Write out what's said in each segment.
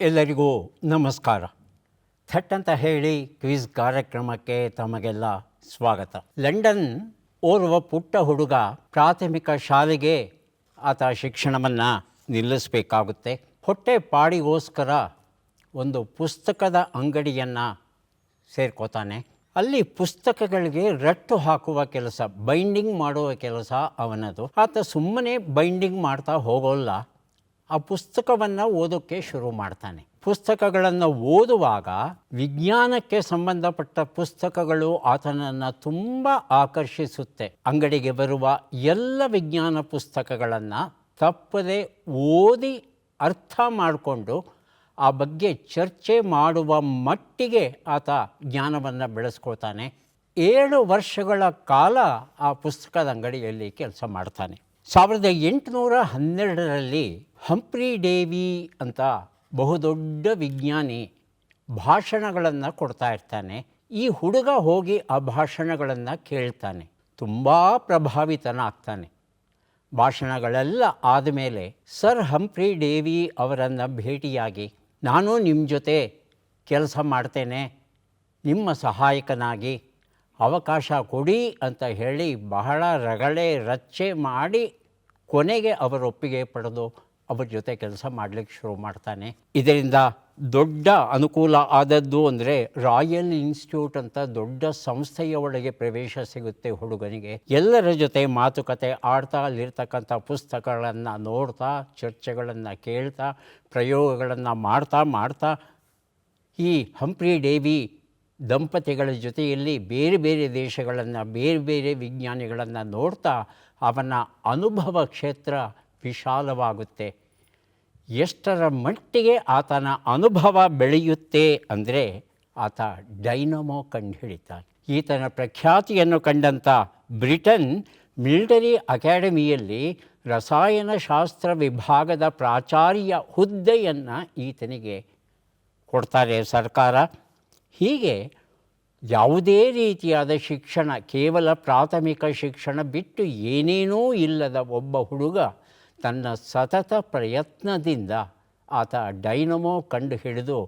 ಎಲ್ಲರಿಗೂ ನಮಸ್ಕಾರ. ಥಟ್ ಅಂತ ಹೇಳಿ ಕ್ವಿಜ್ ಕಾರ್ಯಕ್ರಮಕ್ಕೆ ತಮಗೆಲ್ಲ ಸ್ವಾಗತ. ಲಂಡನ್ ಓರ್ವ ಪುಟ್ಟ ಹುಡುಗ ಪ್ರಾಥಮಿಕ ಶಾಲೆಗೆ ಆತ ಶಿಕ್ಷಣವನ್ನು ನಿಲ್ಲಿಸಬೇಕಾಗುತ್ತೆ. ಹೊಟ್ಟೆ ಪಾಡಿಗೋಸ್ಕರ ಒಂದು ಪುಸ್ತಕದ ಅಂಗಡಿಯನ್ನು ಸೇರ್ಕೋತಾನೆ. ಅಲ್ಲಿ ಪುಸ್ತಕಗಳಿಗೆ ರಟ್ಟು ಹಾಕುವ ಕೆಲಸ, ಬೈಂಡಿಂಗ್ ಮಾಡುವ ಕೆಲಸ ಅವನದು. ಆತ ಸುಮ್ಮನೆ ಬೈಂಡಿಂಗ್ ಮಾಡ್ತಾ ಹೋಗೋಲ್ಲ, ಆ ಪುಸ್ತಕವನ್ನು ಓದೋಕ್ಕೆ ಶುರು ಮಾಡ್ತಾನೆ. ಪುಸ್ತಕಗಳನ್ನು ಓದುವಾಗ ವಿಜ್ಞಾನಕ್ಕೆ ಸಂಬಂಧಪಟ್ಟ ಪುಸ್ತಕಗಳು ಆತನನ್ನು ತುಂಬ ಆಕರ್ಷಿಸುತ್ತೆ. ಅಂಗಡಿಗೆ ಬರುವ ಎಲ್ಲ ವಿಜ್ಞಾನ ಪುಸ್ತಕಗಳನ್ನು ತಪ್ಪದೆ ಓದಿ ಅರ್ಥ ಮಾಡಿಕೊಂಡು ಆ ಬಗ್ಗೆ ಚರ್ಚೆ ಮಾಡುವ ಮಟ್ಟಿಗೆ ಆತ ಜ್ಞಾನವನ್ನು ಬೆಳೆಸ್ಕೊಳ್ತಾನೆ. 7 ವರ್ಷಗಳ ಕಾಲ ಆ ಪುಸ್ತಕದ ಅಂಗಡಿಯಲ್ಲಿ ಕೆಲಸ ಮಾಡ್ತಾನೆ. 1812ರಲ್ಲಿ ಹಂಫ್ರಿ ಡೇವಿ ಅಂತ ಬಹುದೊಡ್ಡ ವಿಜ್ಞಾನಿ ಭಾಷಣಗಳನ್ನು ಕೊಡ್ತಾ ಇರ್ತಾನೆ. ಈ ಹುಡುಗ ಹೋಗಿ ಆ ಭಾಷಣಗಳನ್ನು ಕೇಳ್ತಾನೆ, ತುಂಬ ಪ್ರಭಾವಿತನಾಗ್ತಾನೆ. ಭಾಷಣಗಳೆಲ್ಲ ಆದಮೇಲೆ ಸರ್ ಹಂಫ್ರಿ ಡೇವಿ ಅವರನ್ನು ಭೇಟಿಯಾಗಿ, ನಾನು ನಿಮ್ಮ ಜೊತೆ ಕೆಲಸ ಮಾಡ್ತೇನೆ, ನಿಮ್ಮ ಸಹಾಯಕನಾಗಿ ಅವಕಾಶ ಕೊಡಿ ಅಂತ ಹೇಳಿ ಬಹಳ ರಗಳೆ ರಚ್ಚೆ ಮಾಡಿ ಕೊನೆಗೆ ಅವರ ಒಪ್ಪಿಗೆ ಪಡೆದು ಅವ್ರ ಜೊತೆ ಕೆಲಸ ಮಾಡಲಿಕ್ಕೆ ಶುರು ಮಾಡ್ತಾನೆ. ಇದರಿಂದ ದೊಡ್ಡ ಅನುಕೂಲ ಆದದ್ದು ಅಂದರೆ ರಾಯಲ್ ಇನ್ಸ್ಟಿಟ್ಯೂಟ್ ಅಂತ ದೊಡ್ಡ ಸಂಸ್ಥೆಯ ಒಳಗೆ ಪ್ರವೇಶ ಸಿಗುತ್ತೆ ಹುಡುಗನಿಗೆ. ಎಲ್ಲರ ಜೊತೆ ಮಾತುಕತೆ ಆಡ್ತಾ, ಅಲ್ಲಿರ್ತಕ್ಕಂಥ ಪುಸ್ತಕಗಳನ್ನು ನೋಡ್ತಾ, ಚರ್ಚೆಗಳನ್ನು ಕೇಳ್ತಾ, ಪ್ರಯೋಗಗಳನ್ನು ಮಾಡ್ತಾ ಈ ಹಂಫ್ರಿ ಡೇವಿ ದಂಪತಿಗಳ ಜೊತೆಯಲ್ಲಿ ಬೇರೆ ಬೇರೆ ದೇಶಗಳನ್ನು, ಬೇರೆ ಬೇರೆ ವಿಜ್ಞಾನಿಗಳನ್ನು ನೋಡ್ತಾ ಅವನ ಅನುಭವ ಕ್ಷೇತ್ರ ವಿಶಾಲವಾಗುತ್ತೆ. ಎಷ್ಟರ ಮಟ್ಟಿಗೆ ಆತನ ಅನುಭವ ಬೆಳೆಯುತ್ತೆ ಅಂದರೆ ಆತ ಡೈನಮೋ ಕಂಡುಹಿಡಿತಾನೆ. ಈತನ ಪ್ರಖ್ಯಾತಿಯನ್ನು ಕಂಡಂಥ ಬ್ರಿಟನ್ ಮಿಲಿಟರಿ ಅಕಾಡೆಮಿಯಲ್ಲಿ ರಸಾಯನಶಾಸ್ತ್ರ ವಿಭಾಗದ ಪ್ರಾಚಾರ್ಯ ಹುದ್ದೆಯನ್ನು ಈತನಿಗೆ ಕೊಡ್ತಾರೆ ಸರ್ಕಾರ. ಹೀಗೆ ಯಾವುದೇ ರೀತಿಯಾದ ಶಿಕ್ಷಣ, ಕೇವಲ ಪ್ರಾಥಮಿಕ ಶಿಕ್ಷಣ ಬಿಟ್ಟು ಏನೇನೂ ಇಲ್ಲದ ಒಬ್ಬ ಹುಡುಗ ತನ್ನ ಸತತ ಪ್ರಯತ್ನದಿಂದ ಆತ ಡೈನಮೋ ಕಂಡು ಹಿಡಿದು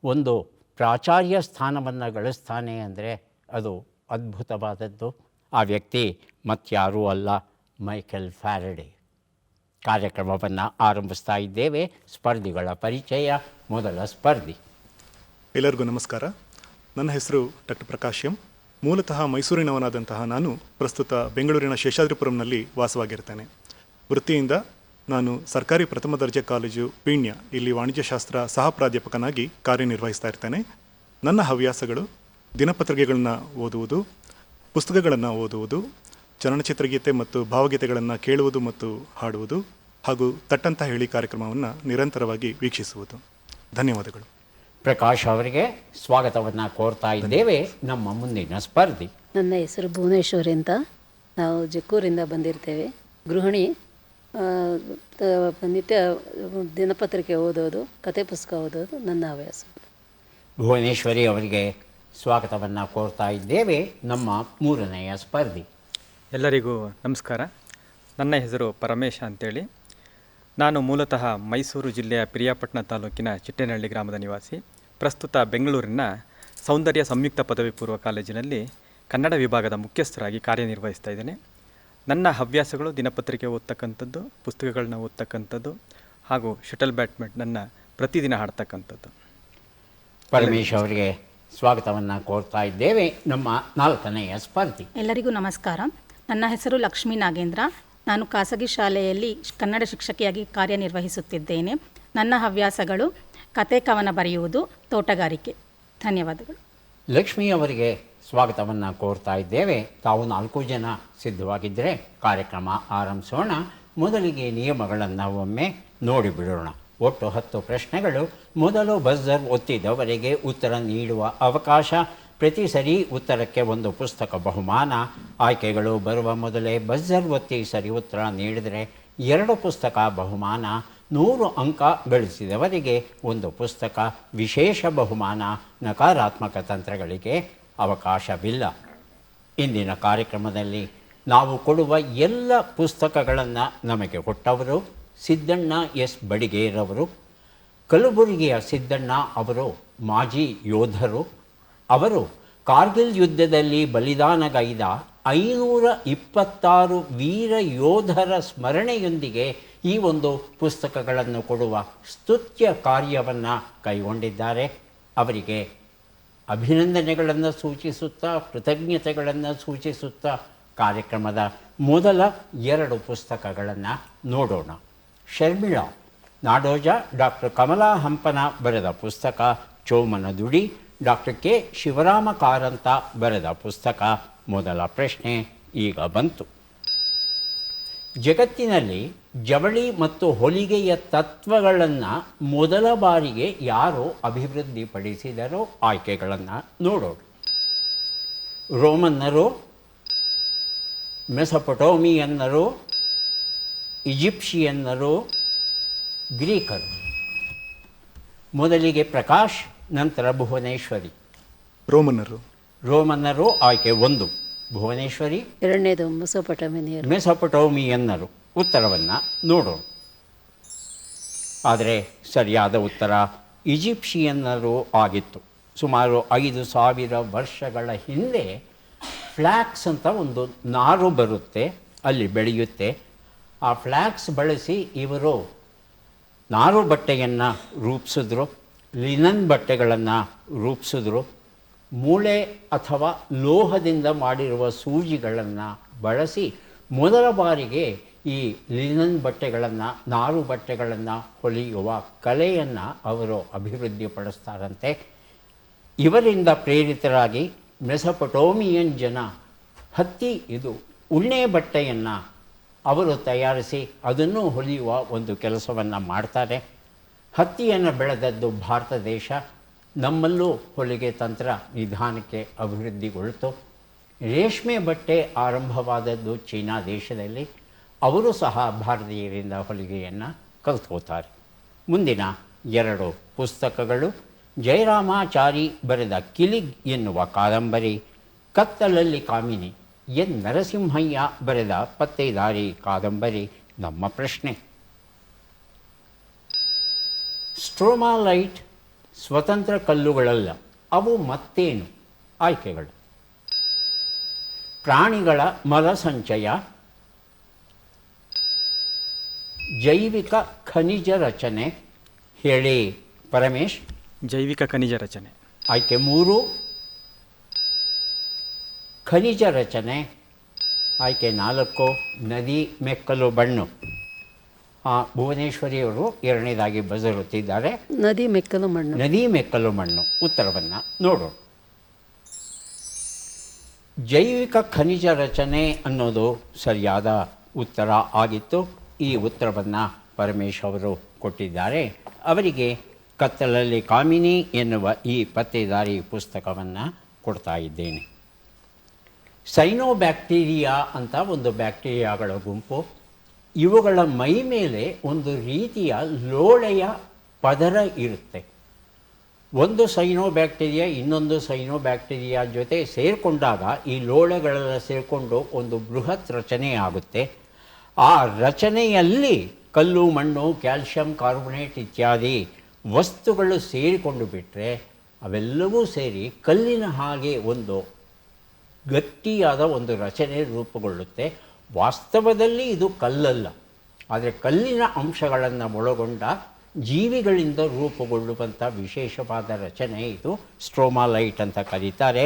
ಒಂದು ಪ್ರಾಚಾರ್ಯ ಸ್ಥಾನವನ್ನು ಗಳಿಸ್ತಾನೆ ಅಂದರೆ ಅದು ಅದ್ಭುತವಾದದ್ದು. ಆ ವ್ಯಕ್ತಿ ಮತ್ಯಾರೂ ಅಲ್ಲ, ಮೈಕೆಲ್ ಫ್ಯಾರಡೆ. ಕಾರ್ಯಕ್ರಮವನ್ನು ಆರಂಭಿಸ್ತಾ ಇದ್ದೇವೆ. ಸ್ಪರ್ಧಿಗಳ ಪರಿಚಯ. ಮೊದಲ ಸ್ಪರ್ಧಿ. ಎಲ್ಲರಿಗೂ ನಮಸ್ಕಾರ. ನನ್ನ ಹೆಸರು ಡಾಕ್ಟರ್ ಪ್ರಕಾಶ್ ಎಂ. ಮೂಲತಃ ಮೈಸೂರಿನವನಾದಂತಹ ನಾನು ಪ್ರಸ್ತುತ ಬೆಂಗಳೂರಿನ ಶೇಷಾದ್ರಿಪುರಂನಲ್ಲಿ ವಾಸವಾಗಿರ್ತೇನೆ. ವೃತ್ತಿಯಿಂದ ನಾನು ಸರ್ಕಾರಿ ಪ್ರಥಮ ದರ್ಜೆ ಕಾಲೇಜು ಪೀಣ್ಯ ಇಲ್ಲಿ ವಾಣಿಜ್ಯಶಾಸ್ತ್ರ ಸಹ ಪ್ರಾಧ್ಯಾಪಕನಾಗಿ ಕಾರ್ಯನಿರ್ವಹಿಸ್ತಾ ಇರ್ತೇನೆ. ನನ್ನ ಹವ್ಯಾಸಗಳು ದಿನಪತ್ರಿಕೆಗಳನ್ನು ಓದುವುದು, ಪುಸ್ತಕಗಳನ್ನು ಓದುವುದು, ಚಲನಚಿತ್ರಗೀತೆ ಮತ್ತು ಭಾವಗೀತೆಗಳನ್ನು ಕೇಳುವುದು ಮತ್ತು ಹಾಡುವುದು, ಹಾಗೂ ತಟ್ಟಂತ ಹೇಳಿ ಕಾರ್ಯಕ್ರಮವನ್ನು ನಿರಂತರವಾಗಿ ವೀಕ್ಷಿಸುವುದು. ಧನ್ಯವಾದಗಳು. ಪ್ರಕಾಶ್ ಅವರಿಗೆ ಸ್ವಾಗತವನ್ನು ಕೋರ್ತಾ ಇದ್ದೇವೆ. ನಮ್ಮ ಮುಂದಿನ ಸ್ಪರ್ಧಿ. ನನ್ನ ಹೆಸರು ಭುವನೇಶ್ವರಿ ಅಂತ. ನಾವು ಜಕ್ಕೂರಿಂದ ಬಂದಿರ್ತೇವೆ. ಗೃಹಿಣಿ. ನಿತ್ಯ ದಿನಪತ್ರಿಕೆ ಓದೋದು, ಕತೆ ಪುಸ್ತಕ ಓದೋದು ನನ್ನ ಹವ್ಯಾಸ. ಭುವನೇಶ್ವರಿ ಅವರಿಗೆ ಸ್ವಾಗತವನ್ನು ಕೋರ್ತಾ ಇದ್ದೇವೆ. ನಮ್ಮ ಮೂರನೆಯ ಸ್ಪರ್ಧಿ. ಎಲ್ಲರಿಗೂ ನಮಸ್ಕಾರ. ನನ್ನ ಹೆಸರು ಪರಮೇಶ ಅಂತೇಳಿ. ನಾನು ಮೂಲತಃ ಮೈಸೂರು ಜಿಲ್ಲೆಯ ಪಿರಿಯಾಪಟ್ಟಣ ತಾಲೂಕಿನ ಚಿಟ್ಟೇನಹಳ್ಳಿ ಗ್ರಾಮದ ನಿವಾಸಿ. ಪ್ರಸ್ತುತ ಬೆಂಗಳೂರಿನ ಸೌಂದರ್ಯ ಸಂಯುಕ್ತ ಪದವಿ ಪೂರ್ವ ಕಾಲೇಜಿನಲ್ಲಿ ಕನ್ನಡ ವಿಭಾಗದ ಮುಖ್ಯಸ್ಥರಾಗಿ ಕಾರ್ಯನಿರ್ವಹಿಸ್ತಾ ಇದ್ದೇನೆ. ನನ್ನ ಹವ್ಯಾಸಗಳು ದಿನಪತ್ರಿಕೆ ಓದ್ತಕ್ಕಂಥದ್ದು, ಪುಸ್ತಕಗಳನ್ನ ಓದ್ತಕ್ಕಂಥದ್ದು, ಹಾಗೂ ಶಟಲ್ ಬ್ಯಾಡ್ಮಿಂಟನನ್ನು ಪ್ರತಿದಿನ ಆಡ್ತಕ್ಕಂಥದ್ದು. ಪರಮೇಶ್ ಅವರಿಗೆ ಸ್ವಾಗತವನ್ನು ಕೋರ್ತಾ ಇದ್ದೇವೆ. ನಮ್ಮ ನಾಲ್ಕನೆಯ ಸ್ಪರ್ಧಿ. ಎಲ್ಲರಿಗೂ ನಮಸ್ಕಾರ. ನನ್ನ ಹೆಸರು ಲಕ್ಷ್ಮೀ ನಾಗೇಂದ್ರ. ನಾನು ಖಾಸಗಿ ಶಾಲೆಯಲ್ಲಿ ಕನ್ನಡ ಶಿಕ್ಷಕಿಯಾಗಿ ಕಾರ್ಯನಿರ್ವಹಿಸುತ್ತಿದ್ದೇನೆ. ನನ್ನ ಹವ್ಯಾಸಗಳು ಕತೆ ಕವನ ಬರೆಯುವುದು, ತೋಟಗಾರಿಕೆ. ಧನ್ಯವಾದಗಳು. ಲಕ್ಷ್ಮೀ ಅವರಿಗೆ ಸ್ವಾಗತವನ್ನು ಕೋರ್ತಾ ಇದ್ದೇವೆ. ತಾವು 4 ಜನ ಸಿದ್ಧವಾಗಿದ್ದರೆ ಕಾರ್ಯಕ್ರಮ ಆರಂಭಿಸೋಣ. ಮೊದಲಿಗೆ ನಿಯಮಗಳನ್ನು ಒಮ್ಮೆ ನೋಡಿಬಿಡೋಣ. ಒಟ್ಟು 10 ಪ್ರಶ್ನೆಗಳು. ಮೊದಲು ಬಜರ್ ಒತ್ತಿದವರೆಗೆ ಉತ್ತರ ನೀಡುವ ಅವಕಾಶ. ಪ್ರತಿ ಸರಿ ಉತ್ತರಕ್ಕೆ 1 ಪುಸ್ತಕ ಬಹುಮಾನ. ಆಯ್ಕೆಗಳು ಬರುವ ಮೊದಲೇ ಬಜರ್ ಒತ್ತಿ ಸರಿ ಉತ್ತರ ನೀಡಿದರೆ 2 ಪುಸ್ತಕ ಬಹುಮಾನ. 100 ಅಂಕ ಗಳಿಸಿದವರಿಗೆ 1 ಪುಸ್ತಕ. ವಿಶೇಷ ಬಹುಮಾನ. ನಕಾರಾತ್ಮಕ ತಂತ್ರಗಳಿಗೆ ಅವಕಾಶವಿಲ್ಲ. ಇಂದಿನ ಕಾರ್ಯಕ್ರಮದಲ್ಲಿ ನಾವು ಕೊಡುವ ಎಲ್ಲ ಪುಸ್ತಕಗಳನ್ನು ನಮಗೆ ಕೊಟ್ಟವರು ಸಿದ್ದಣ್ಣ ಎಸ್ ಬಡಿಗೇರವರು. ಕಲಬುರಗಿಯ ಸಿದ್ದಣ್ಣ ಅವರು ಮಾಜಿ ಯೋಧರು. ಅವರು ಕಾರ್ಗಿಲ್ ಯುದ್ಧದಲ್ಲಿ ಬಲಿದಾನಗೈದ 526 ವೀರ ಯೋಧರ ಸ್ಮರಣೆಯೊಂದಿಗೆ ಈ ಒಂದು ಪುಸ್ತಕಗಳನ್ನು ಕೊಡುವ ಸ್ತುತ್ಯ ಕಾರ್ಯವನ್ನು ಕೈಗೊಂಡಿದ್ದಾರೆ. ಅವರಿಗೆ ಅಭಿನಂದನೆಗಳನ್ನು ಸೂಚಿಸುತ್ತಾ, ಕೃತಜ್ಞತೆಗಳನ್ನು ಸೂಚಿಸುತ್ತಾ ಕಾರ್ಯಕ್ರಮದ ಮೊದಲ 2 ಪುಸ್ತಕಗಳನ್ನು ನೋಡೋಣ. ಶರ್ಮಿಳಾ ನಾಡೋಜ ಡಾಕ್ಟರ್ ಕಮಲಾ ಹಂಪನ ಬರೆದ ಪುಸ್ತಕ ಚೋಮನ ದುಡಿ, ಡಾಕ್ಟರ್ ಕೆ ಶಿವರಾಮ ಕಾರಂತ ಬರೆದ ಪುಸ್ತಕ ಮೊದಲ ಪ್ರಶ್ನೆ ಈಗ ಬಂತು. ಜಗತ್ತಿನಲ್ಲಿ ಜವಳಿ ಮತ್ತು ಹೊಲಿಗೆಯ ತತ್ವಗಳನ್ನು ಮೊದಲ ಬಾರಿಗೆ ಯಾರು ಅಭಿವೃದ್ಧಿಪಡಿಸಿದರೋ ಆಯ್ಕೆಗಳನ್ನು ನೋಡೋಣ. ರೋಮನ್ನರು, ಮೆಸೊಪೊಟೋಮಿಯನ್ನರು, ಈಜಿಪ್ಷಿಯನ್ನರು, ಗ್ರೀಕರು. ಮೊದಲಿಗೆ ಪ್ರಕಾಶ್, ನಂತರ ಭುವನೇಶ್ವರಿ. ರೋಮನ್ನರು ಆಯ್ಕೆ 1. ಭುವನೇಶ್ವರಿ. ಎರಡನೇದು ಮೆಸೊಪೊಟೇಮಿಯರು. ಮೆಸೊಪೊಟೋಮಿಯನ್ನರು. ಉತ್ತರವನ್ನು ನೋಡೋಣ. ಆದರೆ ಸರಿಯಾದ ಉತ್ತರ ಈಜಿಪ್ಷಿಯನ್ನರು ಆಗಿತ್ತು. ಸುಮಾರು 5,000 ವರ್ಷಗಳ ಹಿಂದೆ ಫ್ಲ್ಯಾಕ್ಸ್ ಅಂತ ಒಂದು ನಾರು ಬರುತ್ತೆ, ಅಲ್ಲಿ ಬೆಳೆಯುತ್ತೆ. ಆ ಫ್ಲ್ಯಾಕ್ಸ್ ಬಳಸಿ ಇವರು ನಾರು ಬಟ್ಟೆಯನ್ನು ರೂಪಿಸಿದ್ರು, ಲಿನನ್ ಬಟ್ಟೆಗಳನ್ನು ರೂಪಿಸಿದ್ರು. ಮೂಳೆ ಅಥವಾ ಲೋಹದಿಂದ ಮಾಡಿರುವ ಸೂಜಿಗಳನ್ನು ಬಳಸಿ ಮೊದಲ ಬಾರಿಗೆ ಈ ಲಿನನ್ ಬಟ್ಟೆಗಳನ್ನು, ನಾರು ಬಟ್ಟೆಗಳನ್ನು ಹೊಲಿಯುವ ಕಲೆಯನ್ನು ಅವರು ಅಭಿವೃದ್ಧಿಪಡಿಸ್ತಾರಂತೆ. ಇವರಿಂದ ಪ್ರೇರಿತರಾಗಿ ಮೆಸೊಪೊಟೋಮಿಯನ್ ಜನ ಇದು ಉಣ್ಣೆ ಬಟ್ಟೆಯನ್ನು ಅವರು ತಯಾರಿಸಿ ಅದನ್ನು ಹೊಲಿಯುವ ಒಂದು ಕೆಲಸವನ್ನು ಮಾಡ್ತಾರೆ. ಹತ್ತಿಯನ್ನು ಬೆಳೆದದ್ದು ಭಾರತ ದೇಶ. ನಮ್ಮಲ್ಲೂ ಹೊಲಿಗೆ ತಂತ್ರ ನಿಧಾನಕ್ಕೆ ಅಭಿವೃದ್ಧಿಗೊಳ್ತು. ರೇಷ್ಮೆ ಬಟ್ಟೆ ಆರಂಭವಾದದ್ದು ಚೀನಾ ದೇಶದಲ್ಲಿ. ಅವರು ಸಹ ಭಾರತೀಯರಿಂದ ಹೊಲಿಗೆಯನ್ನು ಕಲಿತ್ಕೋತಾರೆ. ಮುಂದಿನ 2 ಪುಸ್ತಕಗಳು ಜಯರಾಮಾಚಾರಿ ಬರೆದ ಕಿಲಿಗ್ ಎನ್ನುವ ಕಾದಂಬರಿ, ಕತ್ತಲಲ್ಲಿ ಕಾಮಿನಿ ಎನ್ ನರಸಿಂಹಯ್ಯ ಬರೆದ ಪತ್ತೇದಾರಿ ಕಾದಂಬರಿ. ನಮ್ಮ ಪ್ರಶ್ನೆ: ಸ್ಟ್ರೋಮಾಲೈಟ್ ಸ್ವತಂತ್ರ ಕಲ್ಲುಗಳಲ್ಲ, ಅವು ಮತ್ತೇನು? ಆಯ್ಕೆಗಳು: ಪ್ರಾಣಿಗಳ ಮಲಸಂಚಯ, ಜೈವಿಕ ಖನಿಜ ರಚನೆ. ಹೇಳಿ ಪರಮೇಶ್. ಜೈವಿಕ ಖನಿಜ ರಚನೆ. ಆಯ್ಕೆ 3 ಖನಿಜ ರಚನೆ. ಆಯ್ಕೆ 4 ನದಿ ಮೆಕ್ಕಲು ಬಣ್ಣು. ಭುವನೇಶ್ವರಿಯವರು 2ನೇದಾಗಿ ಬಜರುತ್ತಿದ್ದಾರೆ. ನದಿ ಮೆಕ್ಕಲು ಮಣ್ಣು. ನದಿ ಮೆಕ್ಕಲು ಮಣ್ಣು. ಉತ್ತರವನ್ನು ನೋಡೋಣ. ಜೈವಿಕ ಖನಿಜ ರಚನೆ ಅನ್ನೋದು ಸರಿಯಾದ ಉತ್ತರ ಆಗಿತ್ತು. ಈ ಉತ್ತರವನ್ನು ಪರಮೇಶ್ ಅವರು ಕೊಟ್ಟಿದ್ದಾರೆ. ಅವರಿಗೆ ಕತ್ತಲಲ್ಲಿ ಕಾಮಿನಿ ಎನ್ನುವ ಈ ಪತ್ತೇದಾರಿ ಪುಸ್ತಕವನ್ನು ಕೊಡ್ತಾ ಇದ್ದೇನೆ. ಸೈನೋಬ್ಯಾಕ್ಟೀರಿಯಾ ಅಂತ ಒಂದು ಬ್ಯಾಕ್ಟೀರಿಯಾಗಳ ಗುಂಪು. ಇವುಗಳ ಮೈ ಮೇಲೆ ಒಂದು ರೀತಿಯ ಲೋಳೆಯ ಪದರ ಇರುತ್ತೆ. ಒಂದು ಸೈನೋಬ್ಯಾಕ್ಟೀರಿಯಾ ಇನ್ನೊಂದು ಸೈನೋಬ್ಯಾಕ್ಟೀರಿಯಾ ಜೊತೆ ಸೇರಿಕೊಂಡಾಗ ಈ ಲೋಳೆಗಳೆಲ್ಲ ಸೇರಿಕೊಂಡು ಒಂದು ಬೃಹತ್ ರಚನೆ ಆಗುತ್ತೆ. ಆ ರಚನೆಯಲ್ಲಿ ಕಲ್ಲು, ಮಣ್ಣು, ಕ್ಯಾಲ್ಶಿಯಂ ಕಾರ್ಬೊನೇಟ್ ಇತ್ಯಾದಿ ವಸ್ತುಗಳು ಸೇರಿಕೊಂಡು ಬಿಟ್ಟರೆ ಅವೆಲ್ಲವೂ ಸೇರಿ ಕಲ್ಲಿನ ಹಾಗೆ ಒಂದು ಗಟ್ಟಿಯಾದ ಒಂದು ರಚನೆ ರೂಪುಗೊಳ್ಳುತ್ತೆ. ವಾಸ್ತವದಲ್ಲಿ ಇದು ಕಲ್ಲಲ್ಲ, ಆದರೆ ಕಲ್ಲಿನ ಅಂಶಗಳನ್ನು ಒಳಗೊಂಡ ಜೀವಿಗಳಿಂದ ರೂಪುಗೊಳ್ಳುವಂಥ ವಿಶೇಷವಾದ ರಚನೆ ಇದು. ಸ್ಟ್ರೋಮಾಲೈಟ್ ಅಂತ ಕರೀತಾರೆ.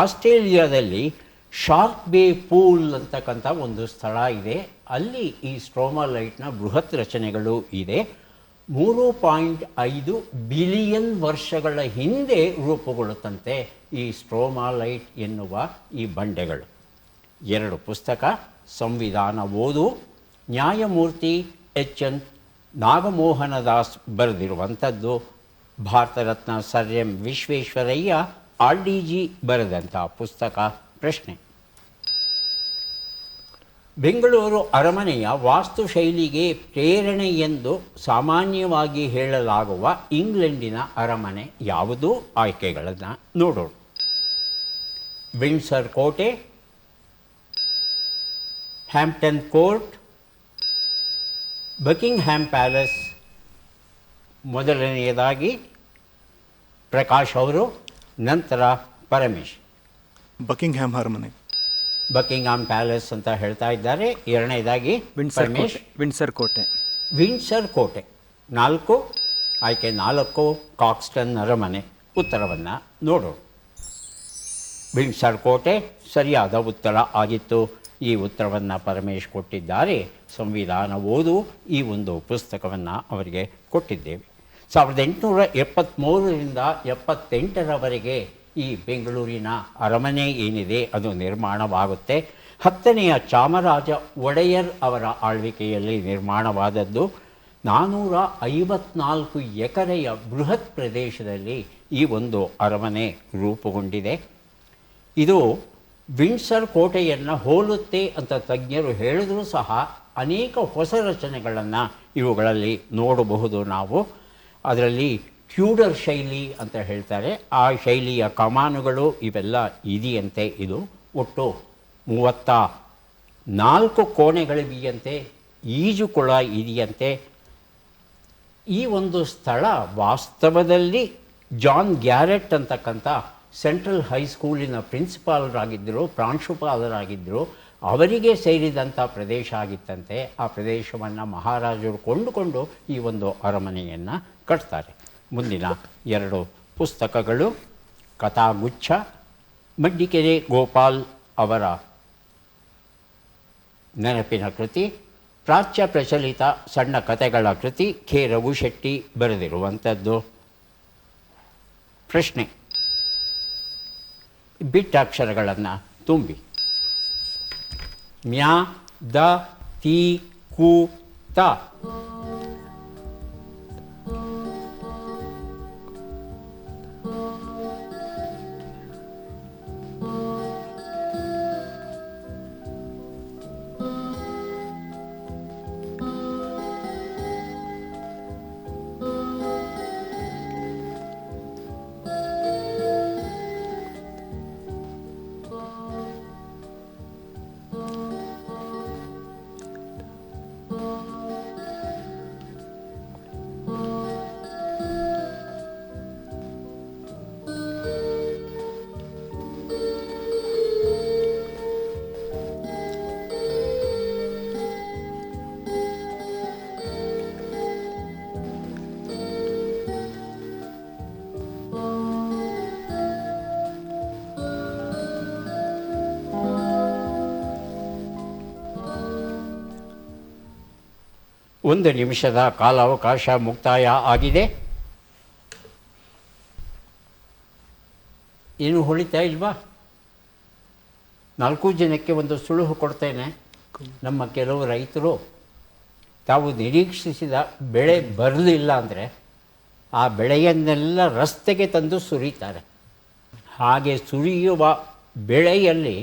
ಆಸ್ಟ್ರೇಲಿಯಾದಲ್ಲಿ ಶಾರ್ಕ್ ಬೇ ಪೂಲ್ ಅಂತಕ್ಕಂಥ ಒಂದು ಸ್ಥಳ ಇದೆ. ಅಲ್ಲಿ ಈ ಸ್ಟ್ರೋಮಾಲೈಟ್ನ ಬೃಹತ್ ರಚನೆಗಳು ಇದೆ. 3.5 ಬಿಲಿಯನ್ ವರ್ಷಗಳ ಹಿಂದೆ ರೂಪುಗೊಳ್ಳುತ್ತಂತೆ ಈ ಸ್ಟ್ರೋಮಾಲೈಟ್ ಎನ್ನುವ ಈ ಬಂಡೆಗಳು. 2 ಪುಸ್ತಕ. ಸಂವಿಧಾನ ಓದು, ನ್ಯಾಯಮೂರ್ತಿ HN Nagamohan Das ಬರೆದಿರುವಂಥದ್ದು. Bharat Ratna sir M Visvesvaraya RDG ಬರೆದಂಥ ಪುಸ್ತಕ. ಪ್ರಶ್ನೆ: ಬೆಂಗಳೂರು ಅರಮನೆಯ ವಾಸ್ತುಶೈಲಿಗೆ ಪ್ರೇರಣೆ ಎಂದು ಸಾಮಾನ್ಯವಾಗಿ ಹೇಳಲಾಗುವ ಇಂಗ್ಲೆಂಡಿನ ಅರಮನೆ ಯಾವುದು? ಆಯ್ಕೆಗಳನ್ನು ನೋಡೋಣ. ವಿಂಡ್ಸರ್ ಕೋಟೆ, ಹ್ಯಾಂಪ್ಟನ್ ಕೋರ್ಟ್, ಬಕಿಂಗ್ಹ್ಯಾಮ್ ಪ್ಯಾಲೇಸ್, ಮೊದಲನೆಯದಾಗಿ ಪ್ರಕಾಶ್ ಅವರು, ನಂತರ ಪರಮೇಶ್. ಬಕಿಂಗ್ಹ್ಯಾಮ್ ಅರಮನೆ. ಬಕಿಂಗ್ಹಾಮ್ ಪ್ಯಾಲೇಸ್ ಅಂತ ಹೇಳ್ತಾ ಇದ್ದಾರೆ. ಎರಡನೇದಾಗಿ ಪರಮೇಶ್, ವಿಂಡ್ಸರ್ ಕೋಟೆ. ವಿಂಡ್ಸರ್ ಕೋಟೆ. 4 ಆಯ್ಕೆ 4 ಕಾಕ್ಸ್ಟನ್ ಅರಮನೆ. ಉತ್ತರವನ್ನು ನೋಡೋಣ. ವಿಂಡ್ಸರ್ ಕೋಟೆ ಸರಿಯಾದ ಉತ್ತರ ಆಗಿತ್ತು. ಈ ಉತ್ತರವನ್ನು ಪರಮೇಶ್ ಕೊಟ್ಟಿದ್ದಾರೆ. ಸಂವಿಧಾನ ಓದು ಈ ಒಂದು ಪುಸ್ತಕವನ್ನು ಅವರಿಗೆ ಕೊಟ್ಟಿದ್ದೇವೆ. 1873ರಿಂದ 78ರವರೆಗೆ ಈ ಬೆಂಗಳೂರಿನ ಅರಮನೆ ಏನಿದೆ ಅದು ನಿರ್ಮಾಣವಾಗುತ್ತೆ. 10ನೆಯ ಚಾಮರಾಜ ಒಡೆಯರ್ ಅವರ ಆಳ್ವಿಕೆಯಲ್ಲಿ ನಿರ್ಮಾಣವಾದದ್ದು. 454 ಎಕರೆಯ ಬೃಹತ್ ಪ್ರದೇಶದಲ್ಲಿ ಈ ಒಂದು ಅರಮನೆ ರೂಪುಗೊಂಡಿದೆ. ಇದು ವಿಂಡ್ಸರ್ ಕೋಟೆಯನ್ನು ಹೋಲುತ್ತೆ ಅಂತ ತಜ್ಞರು ಹೇಳಿದರೂ ಸಹ ಅನೇಕ ಹೊಸ ರಚನೆಗಳನ್ನು ಇವುಗಳಲ್ಲಿ ನೋಡಬಹುದು ನಾವು. ಅದರಲ್ಲಿ ಟ್ಯೂಡರ್ ಶೈಲಿ ಅಂತ ಹೇಳ್ತಾರೆ, ಆ ಶೈಲಿಯ ಕಮಾನುಗಳು ಇವೆಲ್ಲ ಇದೆಯಂತೆ. ಇದು ಒಟ್ಟು 34 ಕೋಣೆಗಳಿವೆಯಂತೆ, ಈಜುಕೊಳ ಇದೆಯಂತೆ. ಈ ಒಂದು ಸ್ಥಳ ವಾಸ್ತವದಲ್ಲಿ ಜಾನ್ ಗ್ಯಾರೆಟ್ ಅಂತಕ್ಕಂಥ ಸೆಂಟ್ರಲ್ ಹೈಸ್ಕೂಲಿನ ಪ್ರಿನ್ಸಿಪಾಲರಾಗಿದ್ದರು, ಪ್ರಾಂಶುಪಾಲರಾಗಿದ್ದರು. ಅವರಿಗೆ ಸೇರಿದಂಥ ಪ್ರದೇಶ ಆಗಿತ್ತಂತೆ. ಆ ಪ್ರದೇಶವನ್ನು ಮಹಾರಾಜರು ಕೊಂಡುಕೊಂಡು ಈ ಒಂದು ಅರಮನೆಯನ್ನು ಕಟ್ತಾರೆ. ಮುಂದಿನ 2 ಪುಸ್ತಕಗಳು ಕಥಾಗುಚ್ಛ, ಮಡ್ಡಿಕೆರೆ ಗೋಪಾಲ್ ಅವರ ನೆನಪಿನ ಕೃತಿ, ಪ್ರಾಚ್ಯ ಪ್ರಚಲಿತ ಸಣ್ಣ ಕಥೆಗಳ ಕೃತಿ, ಕೆ ರಘುಶೆಟ್ಟಿ ಬರೆದಿರುವಂಥದ್ದು. ಪ್ರಶ್ನೆ: ಬಿಟ್ಟ ಅಕ್ಷರಗಳನ್ನು ತುಂಬಿ. ಮ್ಯಾ, ದ, ತಿ, ಕು, ತ. ಒಂದು ನಿಮಿಷದ ಕಾಲಾವಕಾಶ ಮುಕ್ತಾಯ ಆಗಿದೆ. ಏನು ಹೊಳಿತಾ ಇಲ್ವಾ? 4 ಜನಕ್ಕೆ ಒಂದು ಸುಳುಹು ಕೊಡ್ತೇನೆ. ನಮ್ಮ ಕೆಲವು ರೈತರು ತಾವು ನಿರೀಕ್ಷಿಸಿದ ಬೆಳೆ ಬರಲಿಲ್ಲ ಅಂದರೆ ಆ ಬೆಳೆಯನ್ನೆಲ್ಲ ರಸ್ತೆಗೆ ತಂದು ಸುರಿತಾರೆ. ಹಾಗೆ ಸುರಿಯುವ ಬೆಳೆಯಲ್ಲಿ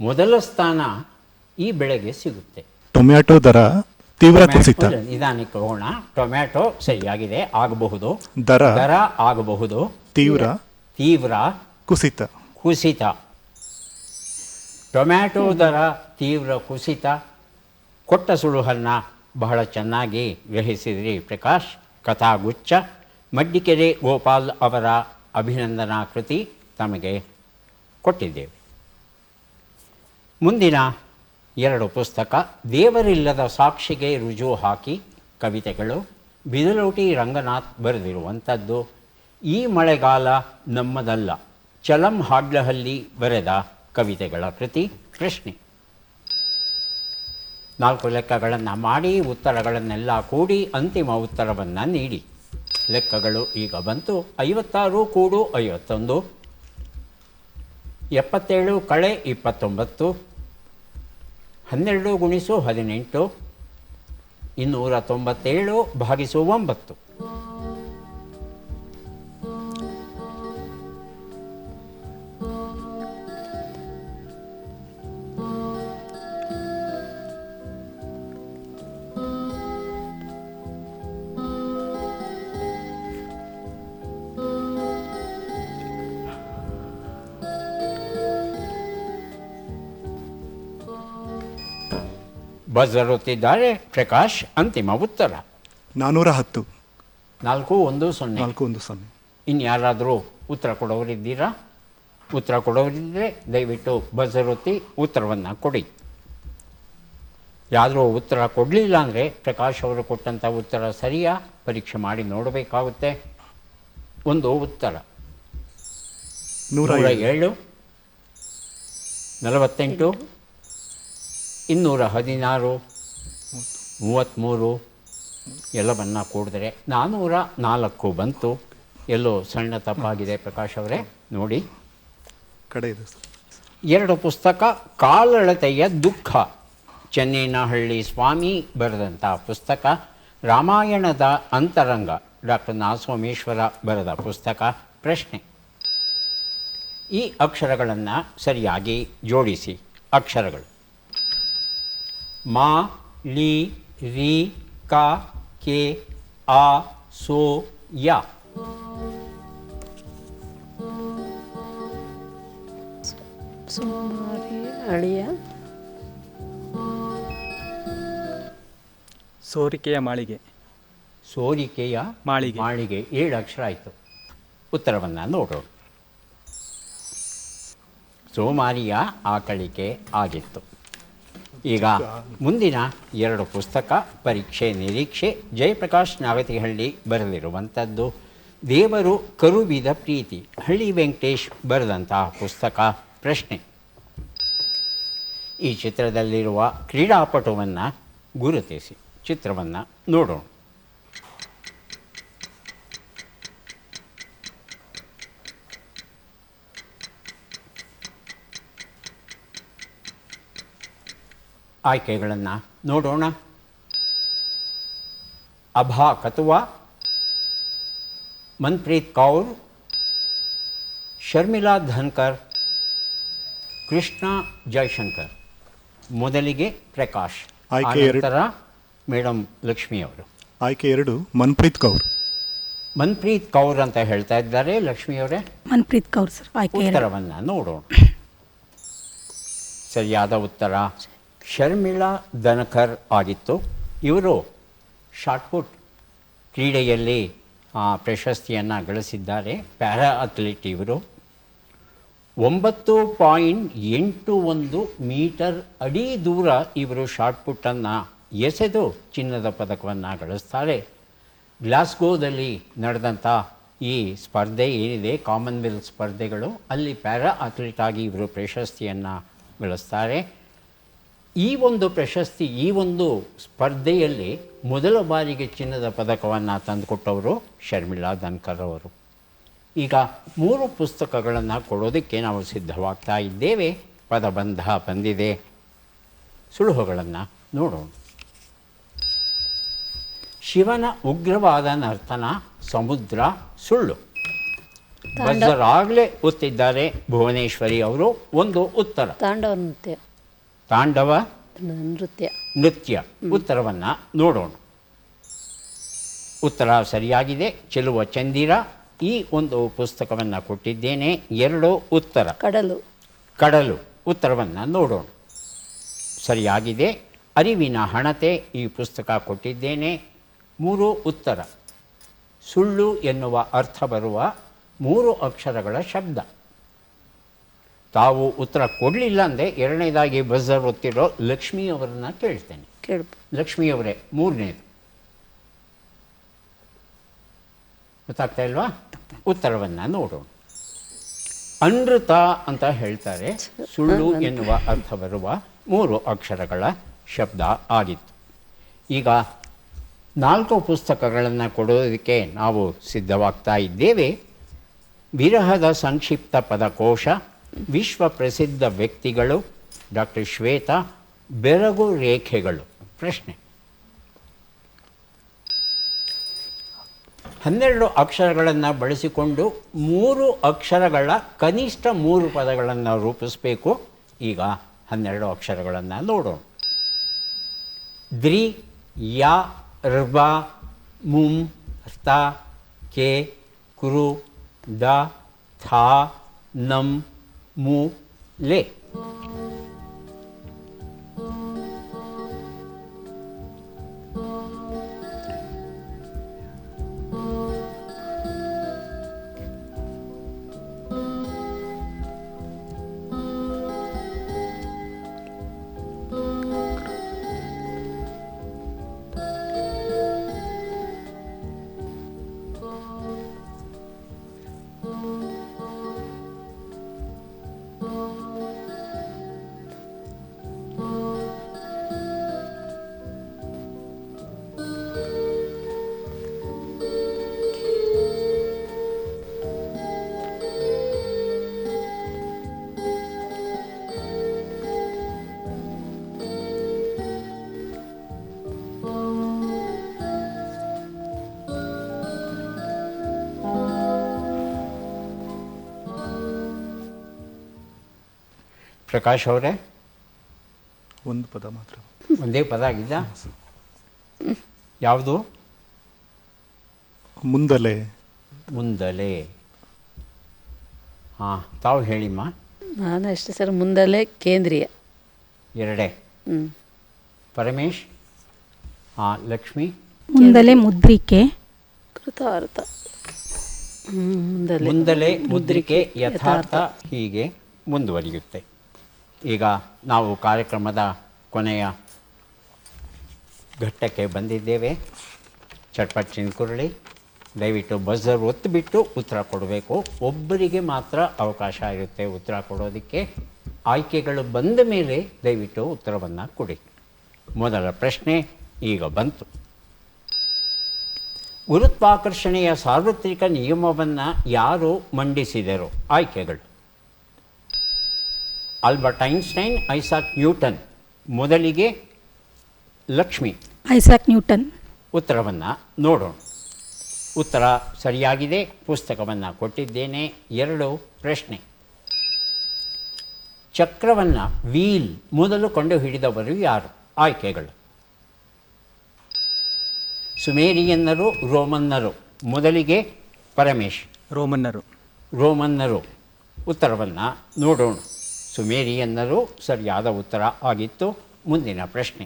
ಮೊದಲ ಸ್ಥಾನ ಈ ಬೆಳೆಗೆ ಸಿಗುತ್ತೆ. ಟೊಮ್ಯಾಟೊ ದರ ತೀವ್ರ ಕುಸಿತ. ನಿಧಾನಕ್ಕೆ ಹೋಗೋಣ. ಟೊಮ್ಯಾಟೊ ಸರಿಯಾಗಿದೆ, ಆಗಬಹುದು. ದರ ಆಗಬಹುದು. ತೀವ್ರ ಕುಸಿತ. ಟೊಮ್ಯಾಟೊ ದರ ತೀವ್ರ ಕುಸಿತ. ಕೊಟ್ಟ ಸುಳುಹನ್ನು ಬಹಳ ಚೆನ್ನಾಗಿ ಗ್ರಹಿಸಿದ್ರಿ ಪ್ರಕಾಶ್. ಕಥಾಗುಚ್ಛ, ಮಡ್ಡಿಕೆರೆ ಗೋಪಾಲ್ ಅವರ ಅಭಿನಂದನಾ ಕೃತಿ ತಮಗೆ ಕೊಟ್ಟಿದ್ದೇವೆ. ಮುಂದಿನ 2 ಪುಸ್ತಕ ದೇವರಿಲ್ಲದ ಸಾಕ್ಷಿಗೆ ರುಜು ಹಾಕಿ ಕವಿತೆಗಳು. ಬಿದಲೋಟಿ ರಂಗನಾಥ್ ಬರೆದಿರುವಂಥದ್ದು. ಈ ಮಳೆಗಾಲ ನಮ್ಮದಲ್ಲ, ಚಲಂ ಹಾಡ್ಲಹಳ್ಳಿ ಬರೆದ ಕವಿತೆಗಳ ಕೃತಿ. ಪ್ರಶ್ನೆ: 4 ಲೆಕ್ಕಗಳನ್ನು ಮಾಡಿ ಉತ್ತರಗಳನ್ನೆಲ್ಲ ಕೂಡಿ ಅಂತಿಮ ಉತ್ತರವನ್ನು ನೀಡಿ. ಲೆಕ್ಕಗಳು ಈಗ ಬಂತು. 56 ಕೂಡು 51, 77 ಕಳೆ 29, 12 ಗುಣಿಸು 18, 297 ಭಾಗಿಸು 9. ಬಜರುತ್ತಿದ್ದಾರೆ ಪ್ರಕಾಶ್. ಅಂತಿಮ ಉತ್ತರ 410. 410. 410. ಇನ್ಯಾರಾದರೂ ಉತ್ತರ ಕೊಡೋರಿದ್ದೀರಾ? ಉತ್ತರ ಕೊಡೋರಿದ್ದರೆ ದಯವಿಟ್ಟು ಬಜರ್ ಒತ್ತಿ ಉತ್ತರವನ್ನು ಕೊಡಿ. ಯಾದರೂ ಉತ್ತರ ಕೊಡಲಿಲ್ಲ ಅಂದರೆ ಪ್ರಕಾಶ್ ಅವರು ಕೊಟ್ಟಂಥ ಉತ್ತರ ಸರಿಯಾ ಪರೀಕ್ಷೆ ಮಾಡಿ ನೋಡಬೇಕಾಗುತ್ತೆ. ಒಂದು ಉತ್ತರ 107, 48, 216, 33 ಎಲ್ಲವನ್ನ ಕೂಡಿದ್ರೆ 404 ಬಂತು. ಎಲ್ಲೋ ಸಣ್ಣ ತಪ್ಪಾಗಿದೆ ಪ್ರಕಾಶ್ ಅವರೇ, ನೋಡಿ. ಕಡೆ ಇದೆ ಸರ್. 2 ಪುಸ್ತಕ. ಕಾಲಳತೆಯ ದುಃಖ, ಚೆನ್ನೇನಹಳ್ಳಿ ಸ್ವಾಮಿ ಬರೆದಂಥ ಪುಸ್ತಕ. ರಾಮಾಯಣದ ಅಂತರಂಗ, ಡಾಕ್ಟರ್ ಸೋಮೇಶ್ವರ ಬರೆದ ಪುಸ್ತಕ. ಪ್ರಶ್ನೆ: ಈ ಅಕ್ಷರಗಳನ್ನು ಸರಿಯಾಗಿ ಜೋಡಿಸಿ. ಅಕ್ಷರಗಳು: ಮಾ, ಲಿ, ರಿ, ಕ, ಕೆ, ಆ, ಸೋ, ಯ. ಸುಮಾರಿ, ಅಳಿಯ, ಸೋರಿಕೆಯ ಮಾಳಿಗೆ. ಸೋರಿಕೆಯ ಮಾಳಿಗೆ 7 ಅಕ್ಷರ ಆಯಿತು. ಉತ್ತರವನ್ನು ನೋಡೋಣ. ಸೋಮಾರಿಯ ಆಕಳಿಕೆ ಆಗಿತ್ತು. ಈಗ ಮುಂದಿನ 2 ಪುಸ್ತಕ ಪರೀಕ್ಷೆ ನಿರೀಕ್ಷೆ. ಜಯಪ್ರಕಾಶ್ ನಾಗತಿಹಳ್ಳಿ ಬರೆದಿರುವಂಥದ್ದು. ದೇವರು ಕರುವಿದ ಪ್ರೀತಿ, ಹಳ್ಳಿ ವೆಂಕಟೇಶ್ ಬರೆದಂತಹ ಪುಸ್ತಕ. ಪ್ರಶ್ನೆ: ಈ ಚಿತ್ರದಲ್ಲಿರುವ ಕ್ರೀಡಾಪಟುವನ್ನು ಗುರುತಿಸಿ. ಚಿತ್ರವನ್ನು ನೋಡೋಣ. ಆಯ್ಕೆಗಳನ್ನು ನೋಡೋಣ. ಅಭಾ ಕತುವಾ, ಮನ್ಪ್ರೀತ್ ಕೌರ್, ಶರ್ಮಿಳಾ ಧನ್ಕರ್, ಕೃಷ್ಣ ಜಯಶಂಕರ್. ಮೊದಲಿಗೆ ಪ್ರಕಾಶ್, ಆಯ್ಕೆ ನಂತರ ಮೇಡಮ್ ಲಕ್ಷ್ಮಿ ಅವರು. ಆಯ್ಕೆ 2 ಮನ್ಪ್ರೀತ್ ಕೌರ್. ಮನ್ಪ್ರೀತ್ ಕೌರ್ ಅಂತ ಹೇಳ್ತಾ ಇದ್ದಾರೆ. ಲಕ್ಷ್ಮಿ ಅವರೇ, ಮನ್ಪ್ರೀತ್ ಕೌರ್ ಸರ್. ಆಯ್ಕೆ ಉತ್ತರವನ್ನು ನೋಡೋಣ. ಸರಿಯಾದ ಉತ್ತರ ಶರ್ಮಿಳಾ ಧನ್ಕರ್ ಆಗಿತ್ತು. ಇವರು ಶಾಟ್ಪುಟ್ ಕ್ರೀಡೆಯಲ್ಲಿ ಪ್ರಶಸ್ತಿಯನ್ನು ಗಳಿಸಿದ್ದಾರೆ. ಪ್ಯಾರಾ ಅಥ್ಲೀಟ್ ಇವರು. 9.81 ಮೀಟರ್ ಅಡಿ ದೂರ ಇವರು ಶಾಟ್ಪುಟ್ಟನ್ನು ಎಸೆದು ಚಿನ್ನದ ಪದಕವನ್ನು ಗಳಿಸ್ತಾರೆ. ಗ್ಲಾಸ್ಗೋದಲ್ಲಿ ನಡೆದಂಥ ಈ ಸ್ಪರ್ಧೆ ಏನಿದೆ, ಕಾಮನ್ವೆಲ್ತ್ ಸ್ಪರ್ಧೆಗಳು, ಅಲ್ಲಿ ಪ್ಯಾರಾ ಅಥ್ಲೀಟ್ ಆಗಿ ಇವರು ಪ್ರಶಸ್ತಿಯನ್ನು ಗಳಿಸ್ತಾರೆ. ಈ ಒಂದು ಪ್ರಶಸ್ತಿ, ಈ ಒಂದು ಸ್ಪರ್ಧೆಯಲ್ಲಿ ಮೊದಲ ಬಾರಿಗೆ ಚಿನ್ನದ ಪದಕವನ್ನು ತಂದುಕೊಟ್ಟವರು ಶರ್ಮಿಳಾ ಧನ್ಕರ್ ಅವರು. ಈಗ 3 ಪುಸ್ತಕಗಳನ್ನು ಕೊಡೋದಕ್ಕೆ ನಾವು ಸಿದ್ಧವಾಗ್ತಾ ಇದ್ದೇವೆ. ಪದಬಂಧ ಬಂದಿದೆ. ಸುಳುಹುಗಳನ್ನು ನೋಡೋಣ. ಶಿವನ ಉಗ್ರವಾದ ನರ್ತನ ಸಮುದ್ರ ಸುಳ್ಳು. ಬಜರಾಗಲೇ ಒತ್ತಿದ್ದಾರೆ ಭುವನೇಶ್ವರಿ ಅವರು. ಒಂದು ಉತ್ತರ ತಾಂಡವ ನೃತ್ಯ. ತಾಂಡವ ನೃತ್ಯ. ಉತ್ತರವನ್ನು ನೋಡೋಣ. ಉತ್ತರ ಸರಿಯಾಗಿದೆ. ಚೆಲುವ ಚಂದಿರ. ಈ ಒಂದು ಪುಸ್ತಕವನ್ನು ಕೊಟ್ಟಿದ್ದೇನೆ. 2 ಉತ್ತರ. ಕಡಲು. ಉತ್ತರವನ್ನು ನೋಡೋಣ. ಸರಿಯಾಗಿದೆ. ಅರಿವಿನ ಹಣತೆ. ಈ ಪುಸ್ತಕ ಕೊಟ್ಟಿದ್ದೇನೆ. 3 ಉತ್ತರ. ಸುಳ್ಳು ಎನ್ನುವ ಅರ್ಥ ಬರುವ 3 ಅಕ್ಷರಗಳ ಶಬ್ದ. ತಾವು ಉತ್ತರ ಕೊಡಲಿಲ್ಲ ಅಂದರೆ 2ನೇದಾಗಿ ಬಜರ್ ಒತ್ತಿರೋ ಲಕ್ಷ್ಮಿ ಅವರನ್ನ ಕೇಳ್ತೇನೆ. ಲಕ್ಷ್ಮಿ ಅವರೇ, 3ನೇದು ಗೊತ್ತಾಗ್ತಾ ಇಲ್ವಾ? ಉತ್ತರವನ್ನು ನೋಡೋಣ. ಅನೃತ ಅಂತ ಹೇಳ್ತಾರೆ. ಸುಳ್ಳು ಎನ್ನುವ ಅರ್ಥ ಬರುವ 3 ಅಕ್ಷರಗಳ ಶಬ್ದ ಆಗಿತ್ತು. ಈಗ 4 ಪುಸ್ತಕಗಳನ್ನು ಕೊಡೋದಕ್ಕೆ ನಾವು ಸಿದ್ಧವಾಗ್ತಾ ಇದ್ದೇವೆ. ವಿರಹದ ಸಂಕ್ಷಿಪ್ತ ಪದಕೋಶ, ವಿಶ್ವ ಪ್ರಸಿದ್ಧ ವ್ಯಕ್ತಿಗಳು, ಡಾಕ್ಟರ್ ಶ್ವೇತಾ, ಬೆರಗು ರೇಖೆಗಳು. ಪ್ರಶ್ನೆ: 12 ಅಕ್ಷರಗಳನ್ನು ಬಳಸಿಕೊಂಡು 3 ಅಕ್ಷರಗಳ ಕನಿಷ್ಠ 3 ಪದಗಳನ್ನು ರೂಪಿಸಬೇಕು. ಈಗ 12 ಅಕ್ಷರಗಳನ್ನು ನೋಡೋಣ. ದ್ರಿ, ಯಾ, ರ್ಬ, ಮುಂ, ರ್ತ, ಕೆ, ಕುರು, ದ, ಥ, ನಂ, ಮು, ಲೇ. ಪ್ರಕಾಶ್ ಅವರೇ, ಒಂದು ಪದ ಮಾತ್ರ. ಒಂದೇ ಪದ ಆಗಿದ್ದ? ಯಾವುದು? ಮುಂದಲೆ. ಮುಂದಲೆ. ಹಾಂ, ತಾವು ಹೇಳಿಮ್ಮ. ನಾನು ಅಷ್ಟೇ ಸರ್, ಮುಂದಲೆ ಕೇಂದ್ರೀಯ. ಎರಡೇ. ಪರಮೇಶ್? ಹಾಂ. ಲಕ್ಷ್ಮಿ? ಮುಂದಲೆ ಮುದ್ರಿಕೆ. ಕೃತಾರ್ಥ. ಮುಂದಲೆ ಮುಂದಲೆ ಮುದ್ರಿಕೆ ಯಥಾರ್ಥ. ಹೀಗೆ ಮುಂದುವರಿಯುತ್ತೆ. ಈಗ ನಾವು ಕಾರ್ಯಕ್ರಮದ ಕೊನೆಯ ಘಟ್ಟಕ್ಕೆ ಬಂದಿದ್ದೇವೆ. ಚಟ್ಪಟ್ ಚಿನ್ಕುರಳಿ, ದಯವಿಟ್ಟು ಬಜರ್ ಒತ್ತಿಬಿಟ್ಟು ಉತ್ತರ ಕೊಡಬೇಕು. ಒಬ್ಬರಿಗೆ ಮಾತ್ರ ಅವಕಾಶ ಇರುತ್ತೆ ಉತ್ತರ ಕೊಡೋದಕ್ಕೆ. ಆಯ್ಕೆಗಳು ಬಂದ ಮೇಲೆ ದಯವಿಟ್ಟು ಉತ್ತರವನ್ನು ಕೊಡಿ. ಮೊದಲ ಪ್ರಶ್ನೆ ಈಗ ಬಂತು. ಗುರುತ್ವಾಕರ್ಷಣೆಯ ಸಾರ್ವತ್ರಿಕ ನಿಯಮವನ್ನು ಯಾರು ಮಂಡಿಸಿದರು? ಆಯ್ಕೆಗಳು: ಆಲ್ಬರ್ಟ್ ಐನ್ಸ್ಟೈನ್, ಐಸಾಕ್ ನ್ಯೂಟನ್. ಮೊದಲಿಗೆ ಲಕ್ಷ್ಮಿ. Isaac Newton. ಉತ್ತರವನ್ನು ನೋಡೋಣ. ಉತ್ತರ ಸರಿಯಾಗಿದೆ. ಪುಸ್ತಕವನ್ನು ಕೊಟ್ಟಿದ್ದೇನೆ. 2 ಪ್ರಶ್ನೆ. ಚಕ್ರವನ್ನು, ವೀಲ್, ಮೊದಲು ಕಂಡುಹಿಡಿದವರು ಯಾರು? ಆಯ್ಕೆಗಳು: ಸುಮೇರಿಯನ್ನರು, ರೋಮನ್ನರು. ಮೊದಲಿಗೆ ಪರಮೇಶ್. ರೋಮನ್ನರು. ರೋಮನ್ನರು. ಉತ್ತರವನ್ನು ನೋಡೋಣ. ಸುಮೇರಿಯನ್ನರು ಸರಿಯಾದ ಉತ್ತರ ಆಗಿತ್ತು. ಮುಂದಿನ ಪ್ರಶ್ನೆ.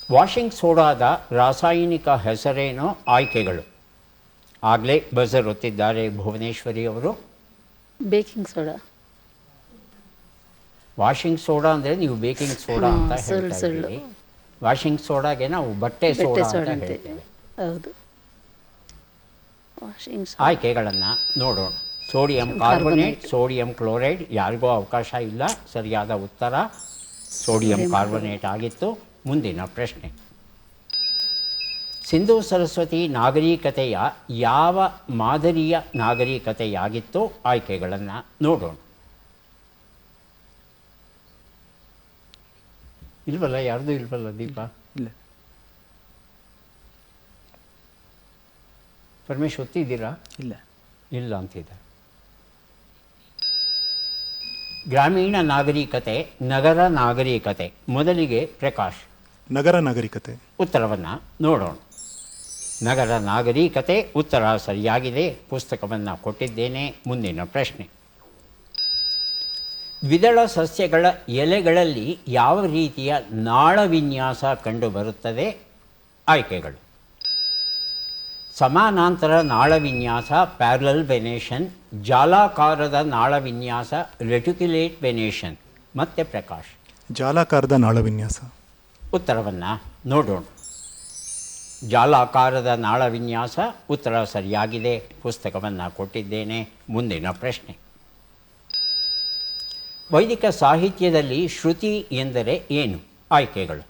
ವಾಷಿಂಗ್ ಸೋಡಾದ ರಾಸಾಯನಿಕ ಹೆಸರೇನು? ಆಯ್ಕೆಗಳು. ಆಗಲೇ ಬಜರ್ ಒತ್ತಿದ್ದಾರೆ ಭುವನೇಶ್ವರಿ ಅವರು. Baking soda. ವಾಷಿಂಗ್ ಸೋಡಾ ಅಂದರೆ ನೀವು ಬೇಕಿಂಗ್ ಸೋಡಾ ಅಂತ ಹೇಳ್ತಾ ಸುಳ್ಳು. ಇದ್ದೀರಿ. ವಾಷಿಂಗ್ ಸೋಡಾಗೆ ನಾವು ಬಟ್ಟೆ ಸೋಡಾ ಅಂತ ಹೇಳ್ತೇವೆ. ಹೌದು. ವಾಷಿಂಗ್ ಆಯ್ಕೆಗಳನ್ನು ನೋಡೋಣ. Sodium carbonate, sodium chloride. ಯಾರಿಗೂ ಅವಕಾಶ ಇಲ್ಲ. ಸರಿಯಾದ ಉತ್ತರ ಸೋಡಿಯಂ ಕಾರ್ಬೊನೇಟ್ ಆಗಿತ್ತು. ಮುಂದಿನ ಪ್ರಶ್ನೆ. ಸಿಂಧೂ ಸರಸ್ವತಿ ನಾಗರಿಕತೆಯ ಯಾವ ಮಾದರಿಯ ನಾಗರಿಕತೆಯಾಗಿತ್ತು? ಆಯ್ಕೆಗಳನ್ನು ನೋಡೋಣ. ಇಲ್ವಲ್ಲ, ಯಾರ್ದು ಇಲ್ವಲ್ಲ ದೀಪ? ಇಲ್ಲ. ಪರಮೇಶ್ ಒತ್ತಿದ್ದೀರಾ? ಇಲ್ಲ. ಇಲ್ಲ ಅಂತಿದ್ದಾರೆ. ಗ್ರಾಮೀಣ ನಾಗರಿಕತೆ, ನಗರ ನಾಗರಿಕತೆ. ಮೊದಲಿಗೆ ಪ್ರಕಾಶ್. ನಗರ ನಾಗರಿಕತೆ. ಉತ್ತರವನ್ನು ನೋಡೋಣ. ನಗರ ನಾಗರಿಕತೆ ಉತ್ತರ ಸರಿಯಾಗಿದೆ. ಪುಸ್ತಕವನ್ನು ಕೊಟ್ಟಿದ್ದೇನೆ. ಮುಂದಿನ ಪ್ರಶ್ನೆ. ದ್ವಿದಳ ಸಸ್ಯಗಳ ಎಲೆಗಳಲ್ಲಿ ಯಾವ ರೀತಿಯ ನಾಳ ವಿನ್ಯಾಸ ಕಂಡುಬರುತ್ತದೆ? ಆಯ್ಕೆಗಳು: ಸಮಾನಾಂತರ ನಾಳ ವಿನ್ಯಾಸ, ಪ್ಯಾರಲಲ್ ವೆನೇಷನ್, ಜಾಲಾಕಾರದ ನಾಳ ವಿನ್ಯಾಸ, ರೆಟಿಕ್ಯುಲೇಟ್ ವೆನೇಷನ್. ಮತ್ತೆ ಪ್ರಕಾಶ್. ಜಾಲಾಕಾರದ ನಾಳ ವಿನ್ಯಾಸ. ಉತ್ತರವನ್ನು ನೋಡೋಣ. ಜಾಲಾಕಾರದ ನಾಳ ವಿನ್ಯಾಸ ಉತ್ತರ ಸರಿಯಾಗಿದೆ. ಪುಸ್ತಕವನ್ನು ಕೊಟ್ಟಿದ್ದೇನೆ. ಮುಂದಿನ ಪ್ರಶ್ನೆ. ವೈದಿಕ ಸಾಹಿತ್ಯದಲ್ಲಿ ಶ್ರುತಿ ಎಂದರೆ ಏನು? ಆಯ್ಕೆಗಳು: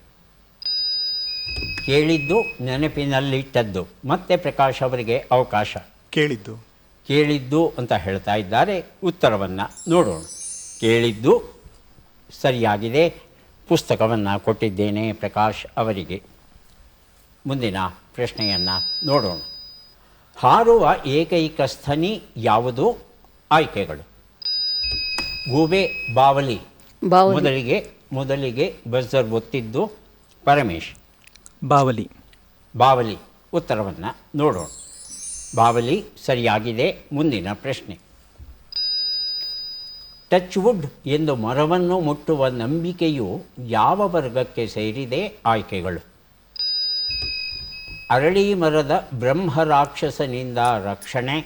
ಕೇಳಿದ್ದು, ನೆನಪಿನಲ್ಲಿಟ್ಟದ್ದು. ಮತ್ತೆ ಪ್ರಕಾಶ್ ಅವರಿಗೆ ಅವಕಾಶ. ಕೇಳಿದ್ದು. ಕೇಳಿದ್ದು ಅಂತ ಹೇಳ್ತಾ ಇದ್ದಾರೆ. ಉತ್ತರವನ್ನು ನೋಡೋಣ. ಕೇಳಿದ್ದು ಸರಿಯಾಗಿದೆ. ಪುಸ್ತಕವನ್ನು ಕೊಟ್ಟಿದ್ದೇನೆ ಪ್ರಕಾಶ್ ಅವರಿಗೆ. ಮುಂದಿನ ಪ್ರಶ್ನೆಯನ್ನು ನೋಡೋಣ. ಹಾರುವ ಏಕೈಕ ಸ್ತನಿ ಯಾವುದು? ಆಯ್ಕೆಗಳು: ಗೂಬೆ, ಬಾವಲಿ. ಮೊದಲಿಗೆ ಬಜರ್ ಒತ್ತಿದ್ದು ಪರಮೇಶ್. ಬಾವಲಿ. ಬಾವಲಿ. ಉತ್ತರವನ್ನು ನೋಡೋಣ. ಬಾವಲಿ ಸರಿಯಾಗಿದೆ. ಮುಂದಿನ ಪ್ರಶ್ನೆ. ಟಚ್ ವುಡ್ ಎಂದು ಮರವನ್ನು ಮುಟ್ಟುವ ನಂಬಿಕೆಯು ಯಾವ ವರ್ಗಕ್ಕೆ ಸೇರಿದೆ? ಆಯ್ಕೆಗಳು: ಅರಳಿ ಮರದ ಬ್ರಹ್ಮರಾಕ್ಷಸನಿಂದ ರಕ್ಷಣೆ,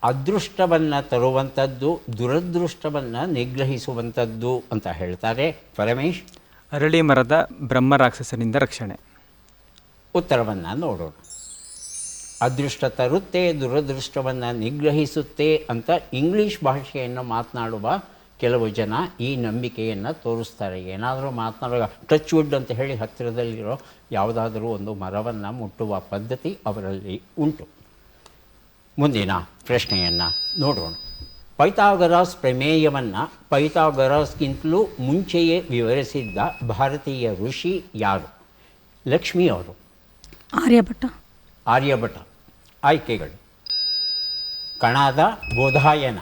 ಅದೃಷ್ಟವನ್ನು ತರುವಂಥದ್ದು, ದುರದೃಷ್ಟವನ್ನು ನಿಗ್ರಹಿಸುವಂಥದ್ದು ಅಂತ ಹೇಳ್ತಾರೆ. ಪರಮೇಶ್. ಅರಳಿ ಮರದ ಬ್ರಹ್ಮರಾಕ್ಷಸನಿಂದ ರಕ್ಷಣೆ. ಉತ್ತರವನ್ನು ನೋಡೋಣ. ಅದೃಷ್ಟ ತರುತ್ತೆ, ದುರದೃಷ್ಟವನ್ನು ನಿಗ್ರಹಿಸುತ್ತೆ ಅಂತ ಇಂಗ್ಲೀಷ್ ಭಾಷೆಯನ್ನು ಮಾತನಾಡುವ ಕೆಲವು ಜನ ಈ ನಂಬಿಕೆಯನ್ನು ತೋರಿಸ್ತಾರೆ. ಏನಾದರೂ ಮಾತನಾಡುವ ಟಚ್ ವುಡ್ ಅಂತ ಹೇಳಿ ಹತ್ತಿರದಲ್ಲಿರೋ ಯಾವುದಾದರೂ ಒಂದು ಮರವನ್ನು ಮುಟ್ಟುವ ಪದ್ಧತಿ ಅವರಲ್ಲಿ ಉಂಟು. ಮುಂದಿನ ಪ್ರಶ್ನೆಯನ್ನು ನೋಡೋಣ. ಪೈಥಾಗರಸ್ ಪ್ರಮೇಯವನ್ನು ಪೈಥಾಗರಸ್ಗಿಂತಲೂ ಮುಂಚೆಯೇ ವಿವರಿಸಿದ್ದ ಭಾರತೀಯ ಋಷಿ ಯಾರು? ಲಕ್ಷ್ಮಿ ಅವರು. ಆರ್ಯಭಟ. ಆರ್ಯಭಟ. ಆಯ್ಕೆಗಳು: ಕಣಾದ, ಬೋಧಾಯನ.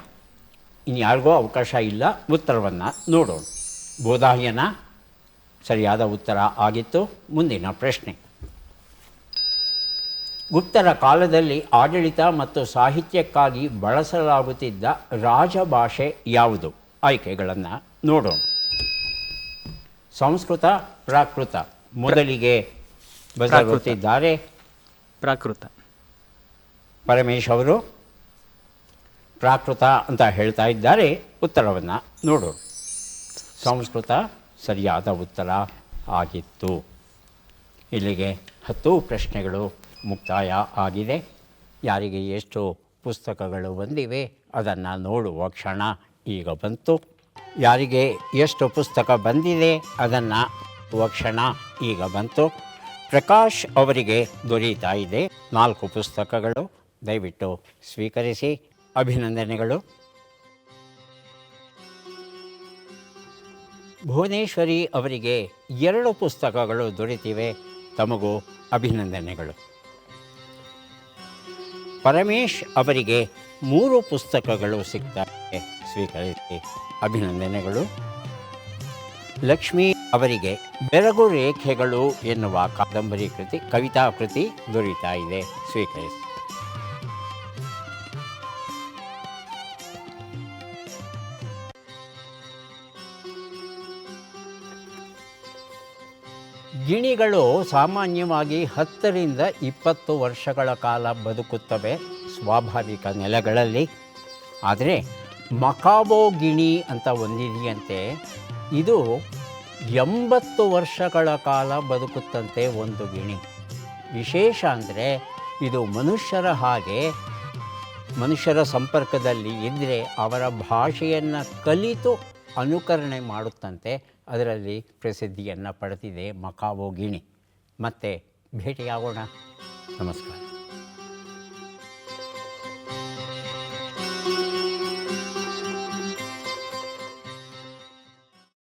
ಇನ್ಯಾರಿಗೋ ಅವಕಾಶ ಇಲ್ಲ. ಉತ್ತರವನ್ನು ನೋಡೋಣ. ಬೋಧಾಯನ ಸರಿಯಾದ ಉತ್ತರ ಆಗಿತ್ತು. ಮುಂದಿನ ಪ್ರಶ್ನೆ. ಗುಪ್ತರ ಕಾಲದಲ್ಲಿ ಆಡಳಿತ ಮತ್ತು ಸಾಹಿತ್ಯಕ್ಕಾಗಿ ಬಳಸಲಾಗುತ್ತಿದ್ದ ರಾಜಭಾಷೆ ಯಾವುದು? ಆಯ್ಕೆಗಳನ್ನು ನೋಡೋಣ. ಸಂಸ್ಕೃತ, ಪ್ರಾಕೃತ. ಮೊದಲಿಗೆ ಬದಲಾಗುತ್ತಿದ್ದಾರೆ ಪ್ರಾಕೃತ. ಪರಮೇಶ್ ಅವರು ಪ್ರಾಕೃತ ಅಂತ ಹೇಳ್ತಾ ಇದ್ದಾರೆ. ಉತ್ತರವನ್ನು ನೋಡೋಣ. ಸಂಸ್ಕೃತ ಸರಿಯಾದ ಉತ್ತರ ಆಗಿತ್ತು. ಇಲ್ಲಿಗೆ 10 ಪ್ರಶ್ನೆಗಳು ಮುಕ್ತಾಯ ಆಗಿದೆ. ಯಾರಿಗೆ ಎಷ್ಟು ಪುಸ್ತಕಗಳು ಬಂದಿವೆ ಅದನ್ನು ನೋಡುವ ಕ್ಷಣ ಈಗ ಬಂತು. ಯಾರಿಗೆ ಎಷ್ಟು ಪುಸ್ತಕ ಬಂದಿದೆ ಅದನ್ನು ನೋಡುವ ಕ್ಷಣ ಈಗ ಬಂತು. ಪ್ರಕಾಶ್ ಅವರಿಗೆ ದೊರೆಯುತ್ತಾ ಇದೆ 4 ಪುಸ್ತಕಗಳು. ದಯವಿಟ್ಟು ಸ್ವೀಕರಿಸಿ. ಅಭಿನಂದನೆಗಳು. ಭುವನೇಶ್ವರಿ ಅವರಿಗೆ 2 ಪುಸ್ತಕಗಳು ದೊರೆತಿವೆ. ತಮಗೂ ಅಭಿನಂದನೆಗಳು. ಪರಮೇಶ್ ಅವರಿಗೆ 3 ಪುಸ್ತಕಗಳು ಸಿಗ್ತವೆ. ಸ್ವೀಕರಿಸಿ. ಅಭಿನಂದನೆಗಳು. ಲಕ್ಷ್ಮೀ ಅವರಿಗೆ ಬೆರಗು ರೇಖೆಗಳು ಎನ್ನುವ ಕಾದಂಬರಿ ಕೃತಿ, ಕವಿತಾ ಕೃತಿ ದೊರೆಯುತ್ತಾ ಇದೆ. ಸ್ವೀಕರಿಸಿ. ಗಿಣಿಗಳು ಸಾಮಾನ್ಯವಾಗಿ 10 ರಿಂದ 20 ವರ್ಷಗಳ ಕಾಲ ಬದುಕುತ್ತವೆ ಸ್ವಾಭಾವಿಕ ನೆಲೆಗಳಲ್ಲಿ. ಆದರೆ ಮಕಾಬೋ ಗಿಣಿ ಅಂತ ಒಂದಿದೆಯಂತೆ, ಇದು 80 ವರ್ಷಗಳ ಕಾಲ ಬದುಕುತ್ತಂತೆ ಒಂದು ಗಿಣಿ. ವಿಶೇಷ ಅಂದರೆ ಇದು ಮನುಷ್ಯರ ಹಾಗೆ ಮನುಷ್ಯರ ಸಂಪರ್ಕದಲ್ಲಿ ಇದ್ದರೆ ಅವರ ಭಾಷೆಯನ್ನು ಕಲಿತು ಅನುಕರಣೆ ಮಾಡುತ್ತಂತೆ. ಅದರಲ್ಲಿ ಪ್ರಸಿದ್ಧಿಯನ್ನು ಪಡೆದಿದೆ ಮಕಾಬೋ ಗಿಣಿ. ಮತ್ತೆ ಭೇಟಿಯಾಗೋಣ. ನಮಸ್ಕಾರ.